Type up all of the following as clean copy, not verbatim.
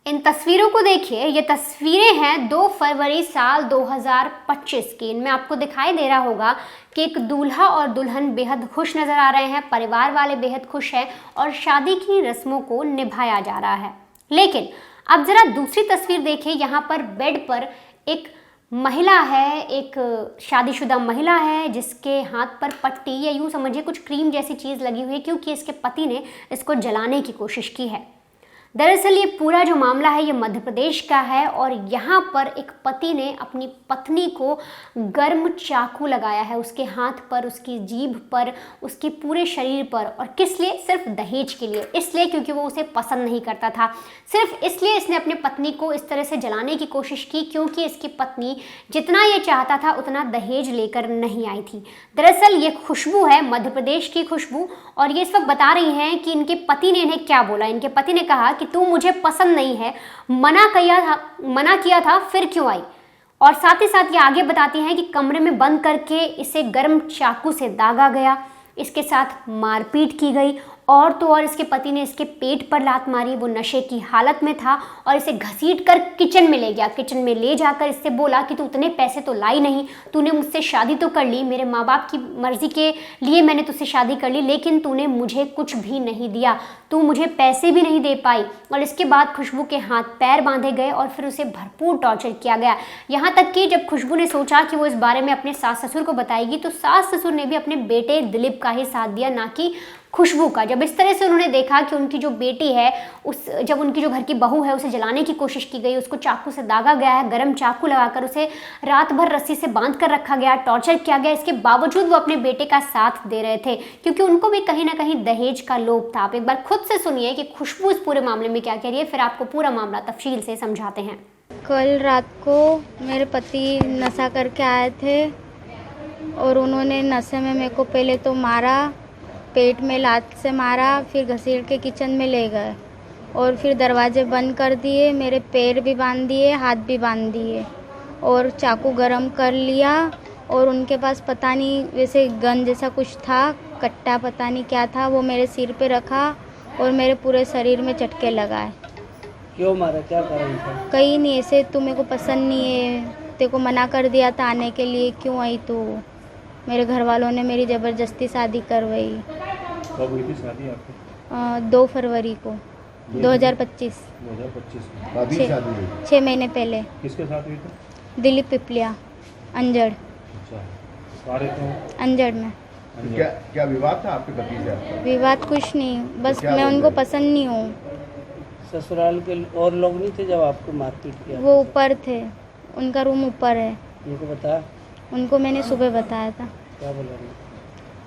इन तस्वीरों को देखिए, ये तस्वीरें हैं 2 फरवरी साल 2025 की। इनमें आपको दिखाई दे रहा होगा कि एक दूल्हा और दुल्हन बेहद खुश नजर आ रहे हैं, परिवार वाले बेहद खुश हैं और शादी की रस्मों को निभाया जा रहा है। लेकिन अब जरा दूसरी तस्वीर देखिए, यहाँ पर बेड पर एक महिला है, एक शादीशुदा महिला है जिसके हाथ पर पट्टी या यूं समझिए कुछ क्रीम जैसी चीज़ लगी हुई है, क्योंकि इसके पति ने इसको जलाने की कोशिश की है। दरअसल ये पूरा जो मामला है ये मध्य प्रदेश का है और यहाँ पर एक पति ने अपनी पत्नी को गर्म चाकू लगाया है, उसके हाथ पर, उसकी जीभ पर, उसके पूरे शरीर पर। और किस लिए? सिर्फ दहेज के लिए। इसलिए क्योंकि वो उसे पसंद नहीं करता था। सिर्फ इसलिए इसने अपनी पत्नी को इस तरह से जलाने की कोशिश की क्योंकि इसकी पत्नी जितना ये चाहता था उतना दहेज लेकर नहीं आई थी। दरअसल ये खुशबू है, मध्य प्रदेश की खुशबू, और ये इस वक्त बता रही हैं कि इनके पति ने इन्हें क्या बोला। इनके पति ने कहा कि तू मुझे पसंद नहीं है, मना किया था, फिर क्यों आई। और साथ ही साथ ये आगे बताती हैं कि कमरे में बंद करके इसे गर्म चाकू से दागा गया, इसके साथ मारपीट की गई, और तो और इसके पति ने इसके पेट पर लात मारी। वो नशे की हालत में था और इसे घसीट कर किचन में ले गया। किचन में ले जाकर इससे बोला कि तू उतने पैसे तो लाई नहीं, तूने मुझसे शादी तो कर ली, मेरे माँ बाप की मर्जी के लिए मैंने तुझसे शादी कर ली, लेकिन तूने मुझे कुछ भी नहीं दिया, तू मुझे पैसे भी नहीं दे पाई। और इसके बाद खुशबू के हाथ पैर बांधे गए और फिर उसे भरपूर टॉर्चर किया गया। यहाँ तक कि जब खुशबू ने सोचा कि वो इस बारे में अपने सास ससुर को बताएगी तो सास ससुर ने भी अपने बेटे दिलीप का ही साथ दिया, ना कि खुशबू का। जब इस तरह से उन्होंने देखा कि उनकी जो बेटी है, जब उनकी जो घर की बहू है उसे जलाने की कोशिश की गई, उसको चाकू से दागा गया है, गर्म चाकू लगाकर उसे रात भर रस्सी से बांध कर रखा गया, टॉर्चर किया गया, इसके बावजूद वो अपने बेटे का साथ दे रहे थे क्योंकि उनको भी कहीं ना कहीं दहेज का लोभ था। आप एक बार खुद से सुनिए कि खुशबू इस पूरे मामले में क्या कह रही है, फिर आपको पूरा मामला तफसील से समझाते हैं। कल रात को मेरे पति नशा करके आए थे और उन्होंने नशे में मेरे को पहले तो मारा, पेट में लात से मारा, फिर घसीट के किचन में ले गए और फिर दरवाजे बंद कर दिए, मेरे पैर भी बांध दिए, हाथ भी बांध दिए और चाकू गरम कर लिया। और उनके पास पता नहीं वैसे गन जैसा कुछ था, कट्टा पता नहीं क्या था, वो मेरे सिर पे रखा और मेरे पूरे शरीर में चटके लगाए। क्यों मारा, क्या कारण था? कहीं नहीं, ऐसे तू मेरे को पसंद नहीं है, तेरे को मना कर दिया था आने के लिए, क्यों आई तू। मेरे घर वालों ने मेरी ज़बरदस्ती शादी करवाई। कब हुई थी शादी आपकी? 2 फरवरी को 2025। 2025 अभी शादी हुई? 6 महीने पहले। किसके साथ हुई थी? दिलीप पिपलिया, अंजड़। अच्छा, सारे तो अंजड़ में। क्या क्या विवाद था आपके पति से आपका? विवाद कुछ नहीं, बस मैं उनको पसंद नहीं हूँ। ससुराल के और लोग नहीं थे जब आपको मारपीट किया? वो ऊपर थे, उनका रूम ऊपर है। उनको बताया? उनको मैंने सुबह बताया था। क्या बोला?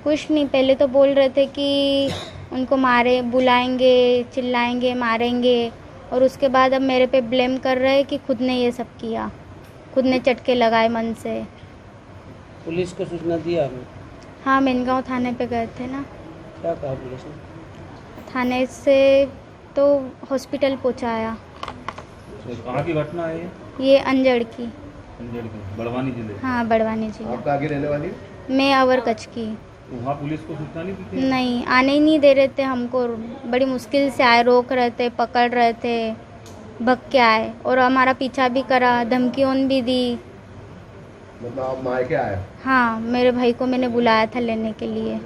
कुछ नहीं, पहले तो बोल रहे थे कि उनको मारे, बुलाएंगे, चिल्लाएंगे, मारेंगे, और उसके बाद अब मेरे पे ब्लेम कर रहे हैं कि खुद ने ये सब किया, खुद ने चटके लगाए मन से। पुलिस को सूचना दिया आपने? हाँ, मेनगांव थाने पे गए थे ना। क्या कहा पुलिस ने? थाने से तो हॉस्पिटल पहुंचाया। कहाँ की घटना है ये अंजड़ की। अंजड़ की, बड़वानी जिले? हाँ, बड़वानी जिले। आप कहाँ की रहने वाली? मैं अवरकच की। तो वहाँ पुलिस को सूचना नहीं दी थी? नहीं, आने ही नहीं दे रहे थे हमको, बड़ी मुश्किल से आए, रोक रहे थे, पकड़ रहे थे, भग के आए और हमारा पीछा भी करा, धमकियों भी दी। मतलब आप मायके आए? हाँ, मेरे भाई को मैंने बुलाया था लेने के लिए।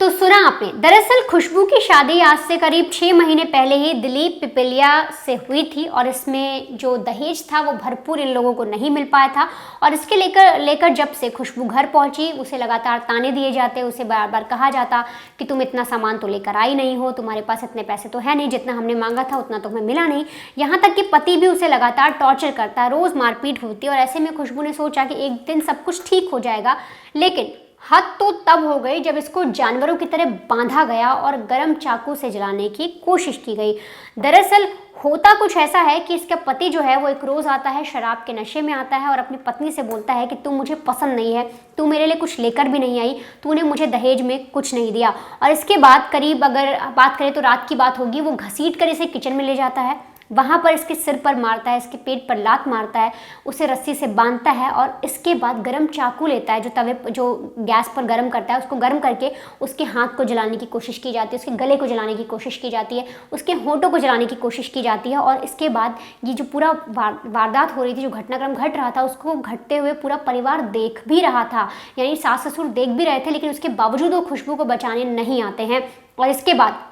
तो सुना आपने, दरअसल खुशबू की शादी आज से करीब 6 महीने पहले ही दिलीप पिपलिया से हुई थी और इसमें जो दहेज था वो भरपूर इन लोगों को नहीं मिल पाया था। और इसके लेकर जब से खुशबू घर पहुंची उसे लगातार ताने दिए जाते, उसे बार बार कहा जाता कि तुम इतना सामान तो लेकर आई नहीं हो, तुम्हारे पास इतने पैसे तो है नहीं, जितना हमने मांगा था उतना तो हमें मिला नहीं। यहाँ तक कि पति भी उसे लगातार टॉर्चर करता है, रोज़ मारपीट होती है। और ऐसे में खुशबू ने सोचा कि एक दिन सब कुछ ठीक हो जाएगा, लेकिन हद तो तब हो गई जब इसको जानवरों की तरह बांधा गया और गर्म चाकू से जलाने की कोशिश की गई। दरअसल होता कुछ ऐसा है कि इसका पति जो है वो एक रोज़ आता है, शराब के नशे में आता है और अपनी पत्नी से बोलता है कि तू मुझे पसंद नहीं है, तू मेरे लिए कुछ लेकर भी नहीं आई, तूने मुझे दहेज में कुछ नहीं दिया। और इसके बाद करीब अगर बात करें तो रात की बात होगी, वो घसीट कर इसे किचन में ले जाता है, वहाँ पर इसके सिर पर मारता है, इसके पेट पर लात मारता है, उसे रस्सी से बांधता है और इसके बाद गर्म चाकू लेता है जो गैस पर गर्म करता है, उसको गर्म करके उसके हाथ को जलाने की कोशिश की जाती है, उसके गले को जलाने की कोशिश की जाती है, उसके होंठों को जलाने की कोशिश की जाती है। और इसके बाद ये जो पूरा वारदात हो रही थी, जो घटनाक्रम घट रहा था, उसको घटते हुए पूरा परिवार देख भी रहा था, यानी सास ससुर देख भी रहे थे, लेकिन उसके बावजूद वो खुशबू को बचाने नहीं आते हैं। और इसके बाद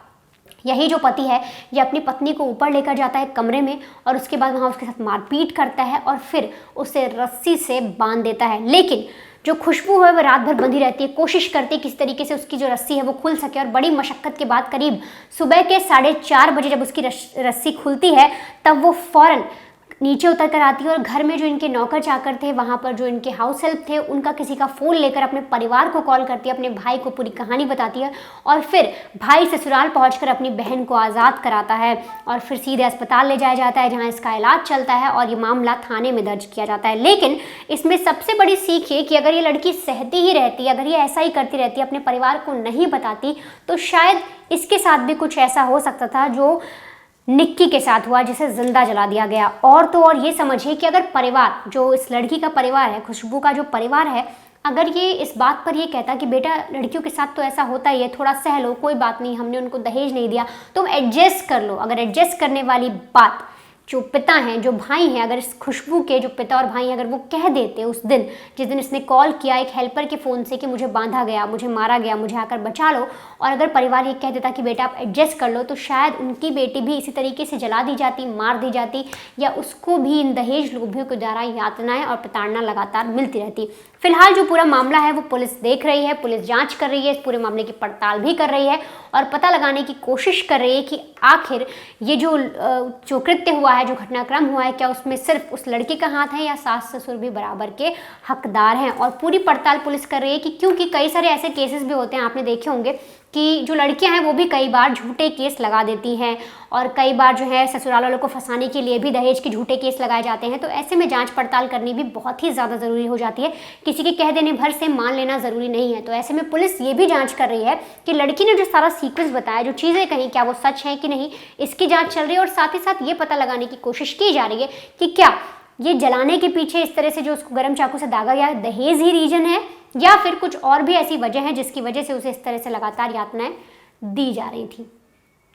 यही जो पति है ये अपनी पत्नी को ऊपर लेकर जाता है कमरे में और उसके बाद वहाँ उसके साथ मारपीट करता है और फिर उसे रस्सी से बांध देता है। लेकिन जो खुशबू है वह रात भर बंधी रहती है, कोशिश करती है किस तरीके से उसकी जो रस्सी है वो खुल सके। और बड़ी मशक्क़त के बाद करीब सुबह के 4:30 बजे जब उसकी रस्सी खुलती है तब वो फ़ौरन नीचे उतर कर आती है और घर में जो इनके नौकर चाकर थे, वहाँ पर जो इनके हाउस हेल्प थे, उनका किसी का फ़ोन लेकर अपने परिवार को कॉल करती है, अपने भाई को पूरी कहानी बताती है और फिर भाई ससुराल पहुंचकर अपनी बहन को आज़ाद कराता है और फिर सीधे अस्पताल ले जाया जाता है जहाँ इसका इलाज चलता है और ये मामला थाने में दर्ज किया जाता है। लेकिन इसमें सबसे बड़ी सीख ये कि अगर ये लड़की सहती ही रहती, अगर ये ऐसा ही करती रहती, अपने परिवार को नहीं बताती, तो शायद इसके साथ भी कुछ ऐसा हो सकता था जो निक्की के साथ हुआ, जिसे जिंदा जला दिया गया। और तो और ये समझिए कि अगर परिवार, जो इस लड़की का परिवार है, खुशबू का जो परिवार है, अगर ये इस बात पर ये कहता कि बेटा लड़कियों के साथ तो ऐसा होता ही है, थोड़ा सह लो, कोई बात नहीं, हमने उनको दहेज नहीं दिया, तुम एडजस्ट कर लो। अगर एडजस्ट करने वाली बात जो पिता हैं, जो भाई हैं, अगर इस खुशबू के जो पिता और भाई हैं, अगर वो कह देते उस दिन जिस दिन इसने कॉल किया एक हेल्पर के फ़ोन से कि मुझे बांधा गया, मुझे मारा गया, मुझे आकर बचा लो, और अगर परिवार ये कह देता कि बेटा आप एडजस्ट कर लो, तो शायद उनकी बेटी भी इसी तरीके से जला दी जाती, मार दी जाती, या उसको भी इन दहेज लोभियों के द्वारा यातनाएं और प्रताड़ना लगातार मिलती रहती। फिलहाल जो पूरा मामला है वो पुलिस देख रही है, पुलिस जांच कर रही है, इस पूरे मामले की पड़ताल भी कर रही है और पता लगाने की कोशिश कर रही है कि आखिर ये जो कृत्य हुआ है, जो घटनाक्रम हुआ है, क्या उसमें सिर्फ उस लड़के का हाथ है या सास ससुर भी बराबर के हकदार हैं। और पूरी पड़ताल पुलिस कर रही है कि क्योंकि कई सारे ऐसे केसेस भी होते हैं, आपने देखे होंगे कि जो लड़कियां हैं वो भी कई बार झूठे केस लगा देती हैं और कई बार जो है ससुराल वालों को फंसाने के लिए भी दहेज के झूठे केस लगाए जाते हैं। तो ऐसे में जांच पड़ताल करनी भी बहुत ही ज़्यादा ज़रूरी हो जाती है, किसी के कह देने भर से मान लेना ज़रूरी नहीं है। तो ऐसे में पुलिस ये भी जांच कर रही है कि लड़की ने जो सारा सीक्वेंस बताया, जो चीज़ें कहीं, क्या वो सच है कि नहीं, इसकी जाँच चल रही है। और साथ ही साथ ये पता लगाने की कोशिश की जा रही है कि क्या ये जलाने के पीछे, इस तरह से जो उसको गर्म चाकू से दागा गया, दहेज ही रीजन है या फिर कुछ और भी ऐसी वजह है जिसकी वजह से उसे इस तरह से लगातार यातनाएं दी जा रही थी।